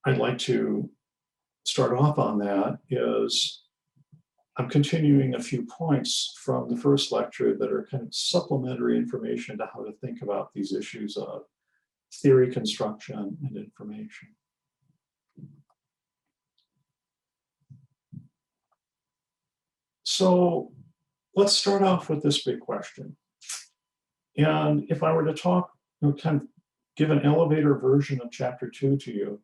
I'd like to start off on that is I'm continuing a few points from the first lecture that are kind of supplementary information to how to think about these issues of theory construction and information. So let's start off with this big question. And if I were to talk, kind of give an elevator version of chapter 2 to you,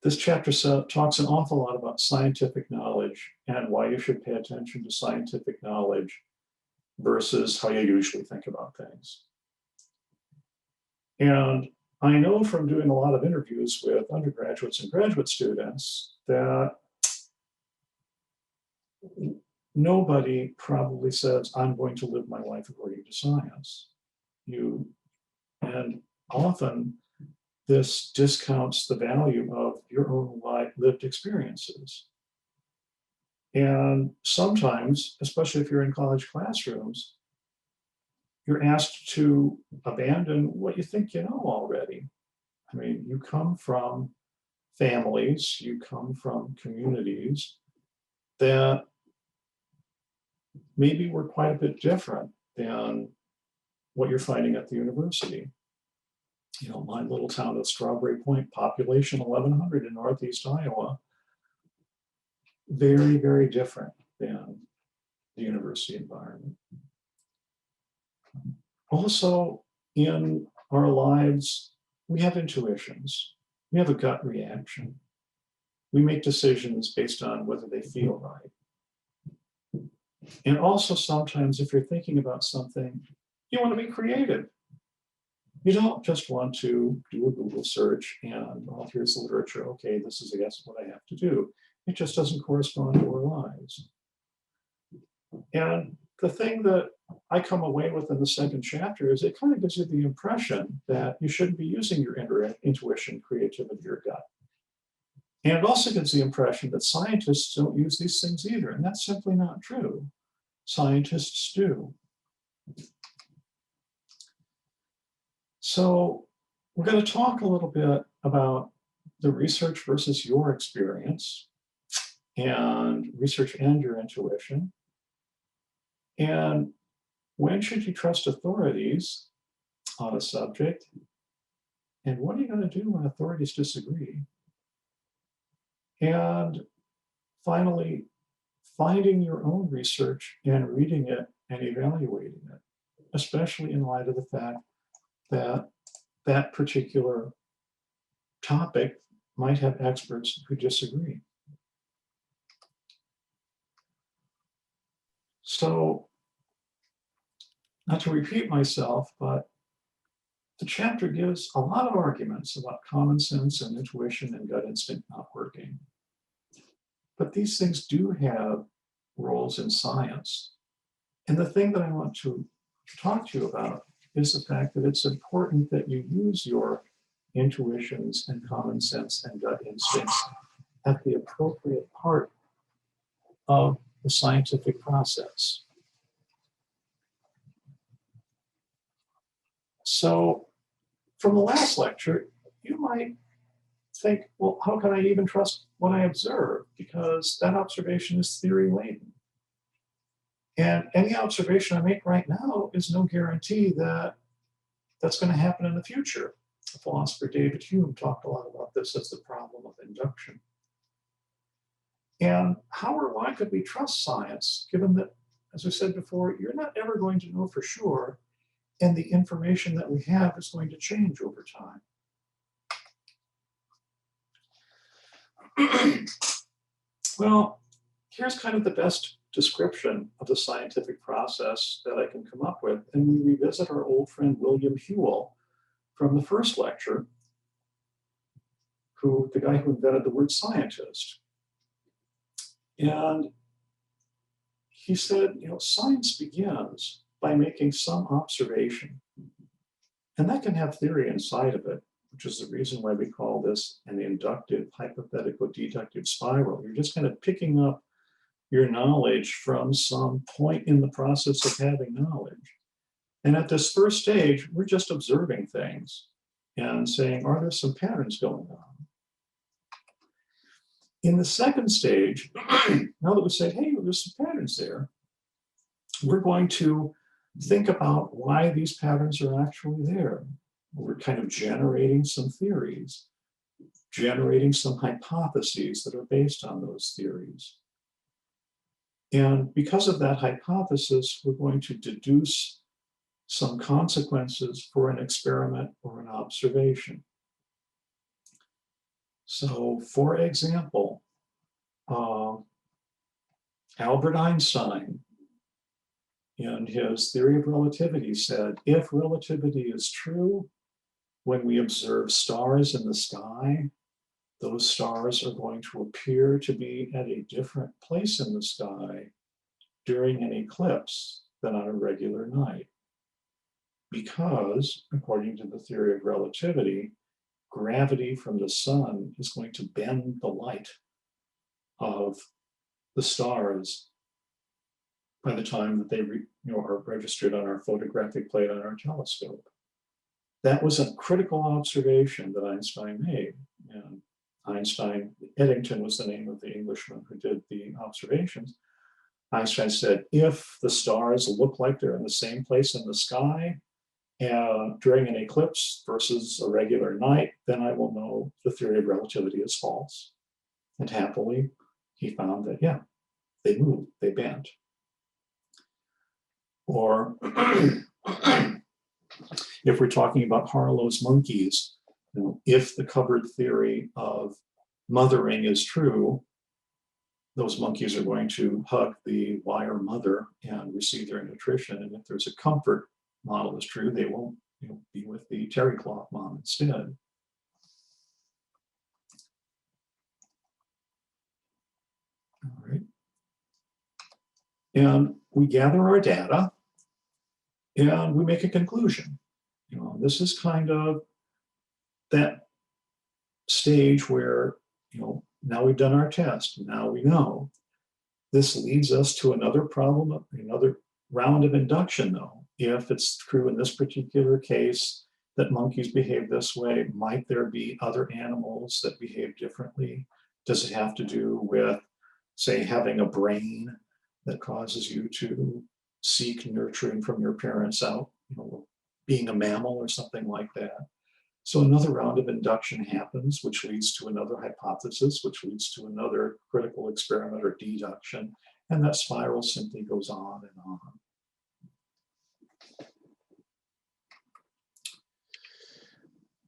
this chapter talks an awful lot about scientific knowledge and why you should pay attention to scientific knowledge versus how you usually think about things. And I know from doing a lot of interviews with undergraduates and graduate students that nobody probably says, I'm going to live my life according to science. And often this discounts the value of your own lived experiences. And sometimes, especially if you're in college classrooms, you're asked to abandon what you think you know already. I mean, you come from families, you come from communities that maybe were quite a bit different than what you're finding at the university. You know, my little town of Strawberry Point, population 1,100 in Northeast Iowa, very, very different than the university environment. Also, in our lives, we have intuitions. We have a gut reaction. We make decisions based on whether they feel right. And also sometimes if you're thinking about something, you want to be creative. You don't just want to do a Google search and, well, here's the literature. Okay, this is, I guess, what I have to do. It just doesn't correspond to our lives. And the thing that I come away with in the second chapter is it kind of gives you the impression that you shouldn't be using your intuition, creativity, or gut. And it also gives the impression that scientists don't use these things either, and that's simply not true. Scientists do. So we're going to talk a little bit about the research versus your experience, and research and your intuition. And when should you trust authorities on a subject? And what are you going to do when authorities disagree? And finally, finding your own research and reading it and evaluating it, especially in light of the fact that that particular topic might have experts who disagree. So, not to repeat myself, but the chapter gives a lot of arguments about common sense and intuition and gut instinct not working. But these things do have roles in science. And the thing that I want to talk to you about is the fact that it's important that you use your intuitions and common sense and gut instincts at the appropriate part of the scientific process. So from the last lecture, you might think, well, how can I even trust what I observe? Because that observation is theory laden. And any observation I make right now is no guarantee that that's going to happen in the future. The philosopher David Hume talked a lot about this as the problem of induction. And how or why could we trust science, given that, as I said before, you're not ever going to know for sure, and the information that we have is going to change over time? Well, here's kind of the best description of the scientific process that I can come up with, and we revisit our old friend William Whewell from the first lecture, the guy who invented the word scientist. And he said, science begins by making some observation. And that can have theory inside of it, which is the reason why we call this an inductive, hypothetical, deductive spiral. You're just kind of picking up your knowledge from some point in the process of having knowledge. And at this first stage, we're just observing things and saying, are there some patterns going on? In the second stage, now that we said, hey, there's some patterns there, we're going to think about why these patterns are actually there. We're kind of generating some theories, generating some hypotheses that are based on those theories. And because of that hypothesis, we're going to deduce some consequences for an experiment or an observation. So, for example, Albert Einstein, in his theory of relativity, said, if relativity is true, when we observe stars in the sky, those stars are going to appear to be at a different place in the sky during an eclipse than on a regular night. Because, according to the theory of relativity, gravity from the sun is going to bend the light of the stars by the time that they are registered on our photographic plate on our telescope. That was a critical observation that Einstein made. And Eddington was the name of the Englishman who did the observations. Einstein said, if the stars look like they're in the same place in the sky during an eclipse versus a regular night, then I will know the theory of relativity is false. And happily, he found that, yeah, they moved, they bent. Or if we're talking about Harlow's monkeys, if the cupboard theory of mothering is true, those monkeys are going to hug the wire mother and receive their nutrition. And if there's a comfort model is true, they will be with the terry cloth mom instead. All right. And we gather our data and we make a conclusion. This is kind of that stage where, now we've done our test, now we know. This leads us to another problem, another round of induction, though. If it's true in this particular case that monkeys behave this way, might there be other animals that behave differently? Does it have to do with, say, having a brain that causes you to seek nurturing from your parents out, being a mammal or something like that? So another round of induction happens, which leads to another hypothesis, which leads to another critical experiment or deduction, and that spiral simply goes on and on.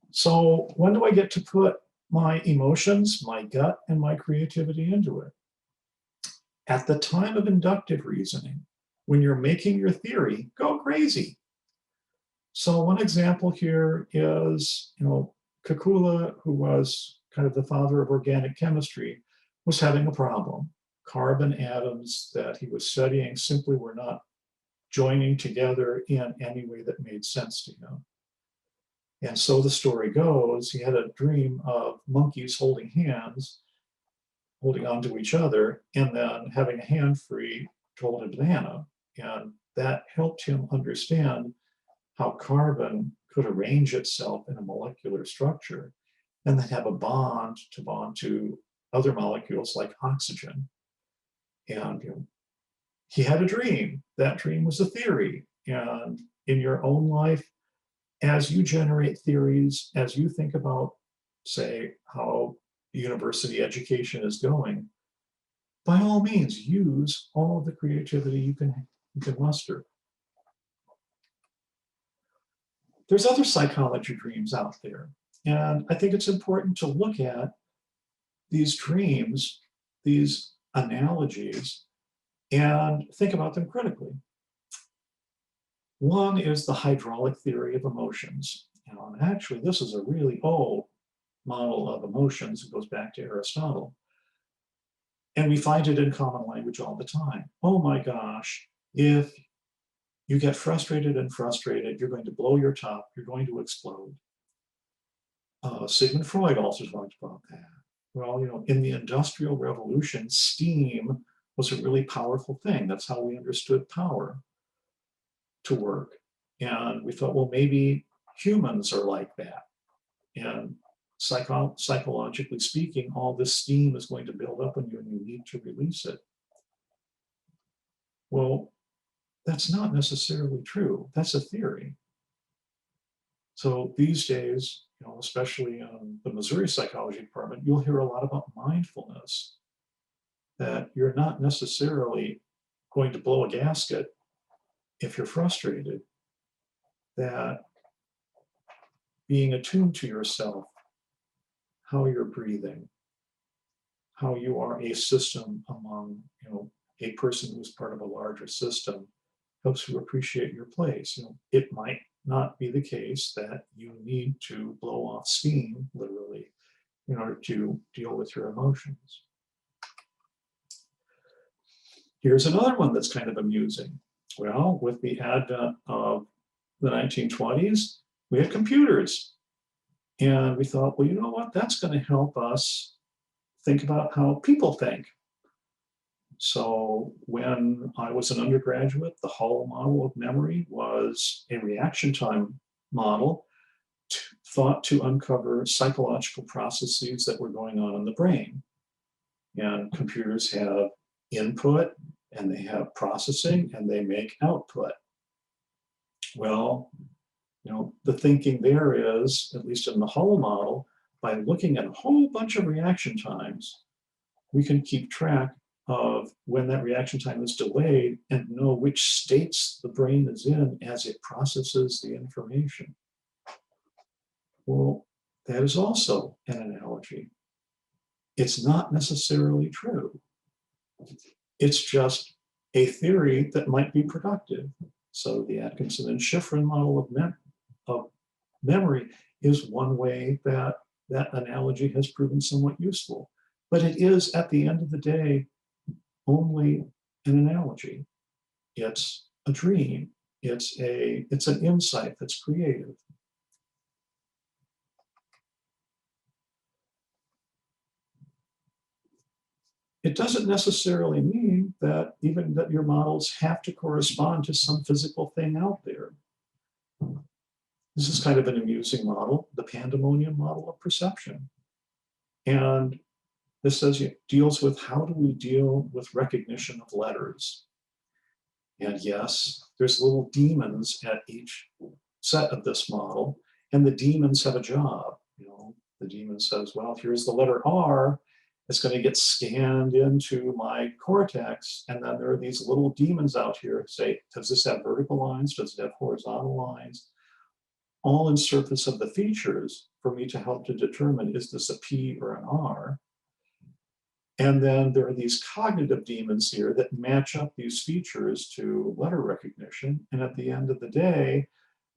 So when do I get to put my emotions, my gut, and my creativity into it? At the time of inductive reasoning. When you're making your theory, go crazy. So one example here is, Kekula, who was kind of the father of organic chemistry, was having a problem. Carbon atoms that he was studying simply were not joining together in any way that made sense to him. And so the story goes, he had a dream of monkeys holding hands, holding on to each other, and then having a hand free to hold a banana. And that helped him understand how carbon could arrange itself in a molecular structure and then have a bond to other molecules like oxygen. And he had a dream. That dream was a theory. And in your own life, as you generate theories, as you think about, say, how university education is going, by all means, use all of the creativity you can muster. There's other psychology dreams out there. And I think it's important to look at these dreams, these analogies, and think about them critically. One is the hydraulic theory of emotions. And actually, this is a really old model of emotions. It goes back to Aristotle. And we find it in common language all the time. Oh my gosh, if you get frustrated, you're going to blow your top, you're going to explode. Sigmund Freud also talked about that. Well, in the Industrial Revolution, steam was a really powerful thing. That's how we understood power to work. And we thought, well, maybe humans are like that. And psychologically speaking, all this steam is going to build up in you and you need to release it. Well, that's not necessarily true. That's a theory. So these days, especially in the Missouri Psychology Department, you'll hear a lot about mindfulness, that you're not necessarily going to blow a gasket if you're frustrated, that being attuned to yourself, how you're breathing, how you are a system among, a person who's part of a larger system, helps you appreciate your place. It might not be the case that you need to blow off steam, literally, in order to deal with your emotions. Here's another one that's kind of amusing. Well, with the advent of the 1920s, we had computers. And we thought, well, you know what? That's going to help us think about how people think. So when I was an undergraduate, the Hull model of memory was a reaction time model thought to uncover psychological processes that were going on in the brain. And computers have input, and they have processing, and they make output. Well, the thinking there is, at least in the Hull model, by looking at a whole bunch of reaction times, we can keep track of when that reaction time is delayed and know which states the brain is in as it processes the information. Well, that is also an analogy. It's not necessarily true. It's just a theory that might be productive. So the Atkinson and Shiffrin model of memory is one way that analogy has proven somewhat useful. But it is, at the end of the day, only an analogy. It's a dream. It's an insight that's creative. It doesn't necessarily mean that even that your models have to correspond to some physical thing out there. This is kind of an amusing model, the pandemonium model of perception. And this deals with how do we deal with recognition of letters. And yes, there's little demons at each set of this model, and the demons have a job. The demon says, well, here's the letter R. It's going to get scanned into my cortex, and then there are these little demons out here who say, does this have vertical lines? Does it have horizontal lines? All in service of the features for me to help to determine, is this a P or an R? And then there are these cognitive demons here that match up these features to letter recognition. And at the end of the day,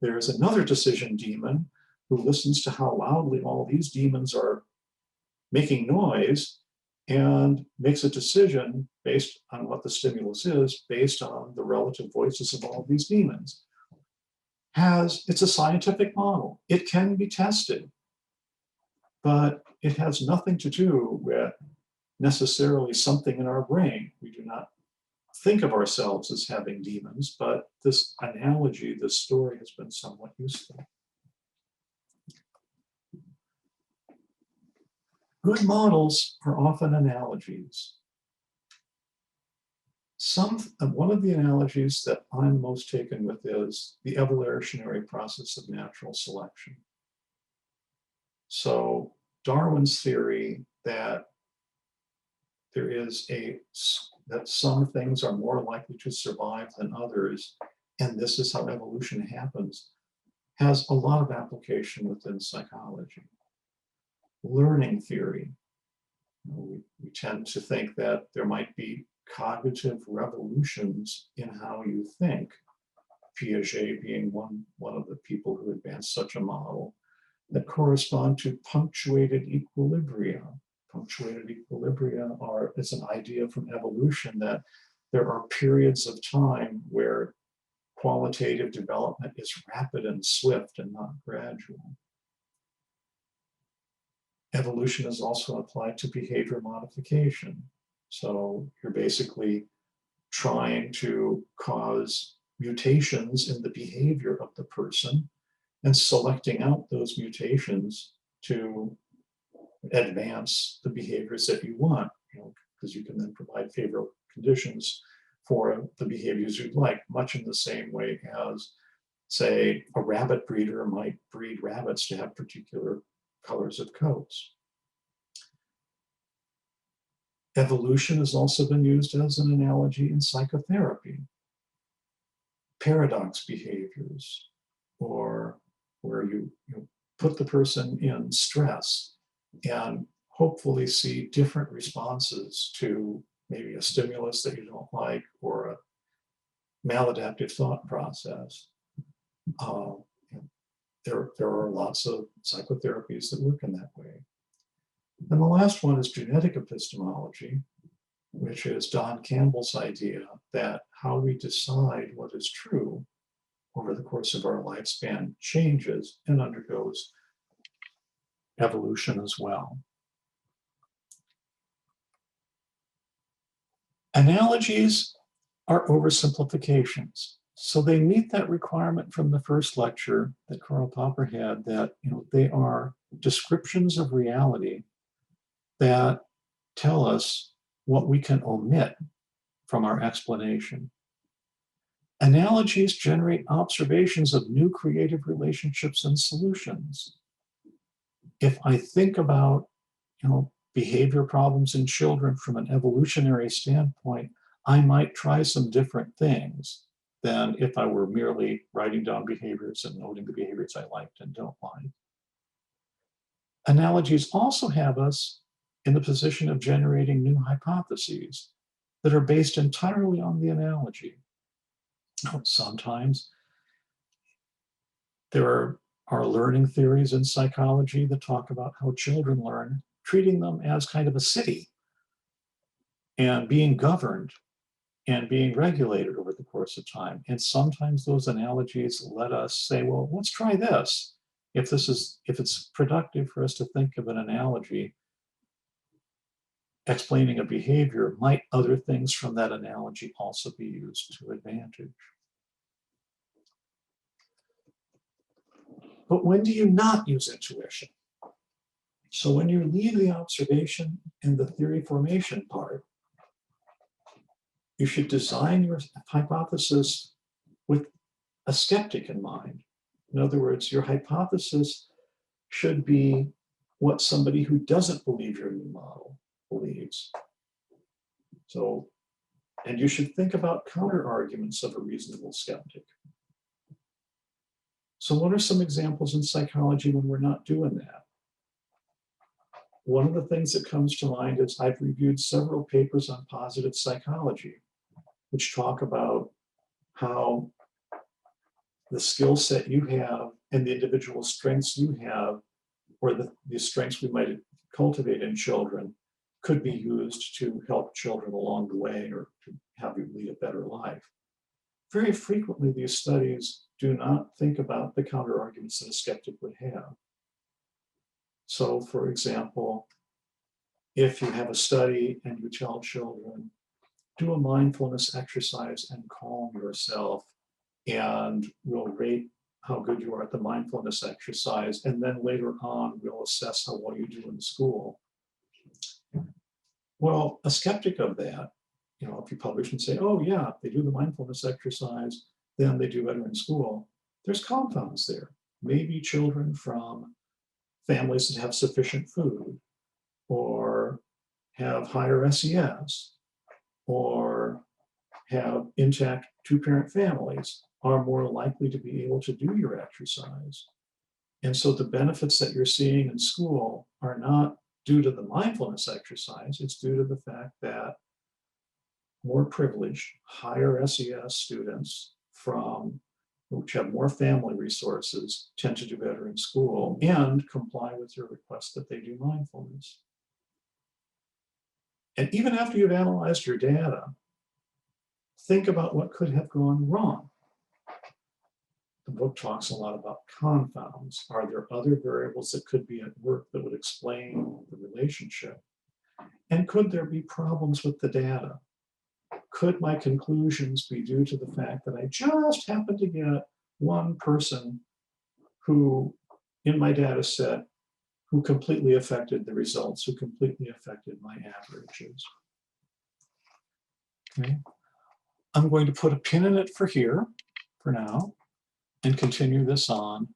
there's another decision demon who listens to how loudly all these demons are making noise and makes a decision based on what the stimulus is, based on the relative voices of all of these demons. It's a scientific model. It can be tested, but it has nothing to do with necessarily something in our brain. We do not think of ourselves as having demons, but this analogy, this story has been somewhat useful. Good models are often analogies. One of the analogies that I'm most taken with is the evolutionary process of natural selection. So Darwin's theory that that some things are more likely to survive than others, and this is how evolution happens, has a lot of application within psychology. Learning theory. We tend to think that there might be cognitive revolutions in how you think, Piaget being one of the people who advanced such a model, that correspond to punctuated equilibria. Punctuated equilibria is an idea from evolution that there are periods of time where qualitative development is rapid and swift and not gradual. Evolution is also applied to behavior modification. So you're basically trying to cause mutations in the behavior of the person and selecting out those mutations to advance the behaviors that you want, because you can then provide favorable conditions for the behaviors you'd like, much in the same way as, say, a rabbit breeder might breed rabbits to have particular colors of coats. Evolution has also been used as an analogy in psychotherapy. Paradox behaviors, or where you put the person in stress and hopefully see different responses to maybe a stimulus that you don't like or a maladaptive thought process. There are lots of psychotherapies that work in that way. And the last one is genetic epistemology, which is Don Campbell's idea that how we decide what is true over the course of our lifespan changes and undergoes evolution as well. Analogies are oversimplifications. So they meet that requirement from the first lecture that Karl Popper had, that they are descriptions of reality that tell us what we can omit from our explanation. Analogies generate observations of new creative relationships and solutions. If I think about behavior problems in children from an evolutionary standpoint, I might try some different things than if I were merely writing down behaviors and noting the behaviors I liked and don't like. Analogies also have us in the position of generating new hypotheses that are based entirely on the analogy. Sometimes there are learning theories in psychology that talk about how children learn, treating them as kind of a city and being governed and being regulated over the course of time. And sometimes those analogies let us say, well, let's try this. If it's productive for us to think of an analogy explaining a behavior, might other things from that analogy also be used to advantage? But when do you not use intuition? So when you leave the observation and the theory formation part, you should design your hypothesis with a skeptic in mind. In other words, your hypothesis should be what somebody who doesn't believe your new model believes. So, and you should think about counter arguments of a reasonable skeptic. So what are some examples in psychology when we're not doing that? One of the things that comes to mind is I've reviewed several papers on positive psychology, which talk about how the skill set you have and the individual strengths you have, or the strengths we might cultivate in children, could be used to help children along the way or to have you lead a better life. Very frequently, these studies do not think about the counter arguments that a skeptic would have. So, for example, if you have a study and you tell children, do a mindfulness exercise and calm yourself, and we'll rate how good you are at the mindfulness exercise, and then later on, we'll assess how well you do in school. Well, a skeptic of that, if you publish and say, oh yeah, they do the mindfulness exercise, then they do better in school, there's confounds there. Maybe children from families that have sufficient food, or have higher SES, or have intact two-parent families are more likely to be able to do your exercise. And so the benefits that you're seeing in school are not due to the mindfulness exercise, it's due to the fact that more privileged, higher SES students which have more family resources tend to do better in school and comply with your request that they do mindfulness. And even after you've analyzed your data, think about what could have gone wrong. The book talks a lot about confounds. Are there other variables that could be at work that would explain the relationship? And could there be problems with the data? Could my conclusions be due to the fact that I just happened to get one person who, in my data set, who completely affected the results, who completely affected my averages. Okay. I'm going to put a pin in it for here, for now, and continue this on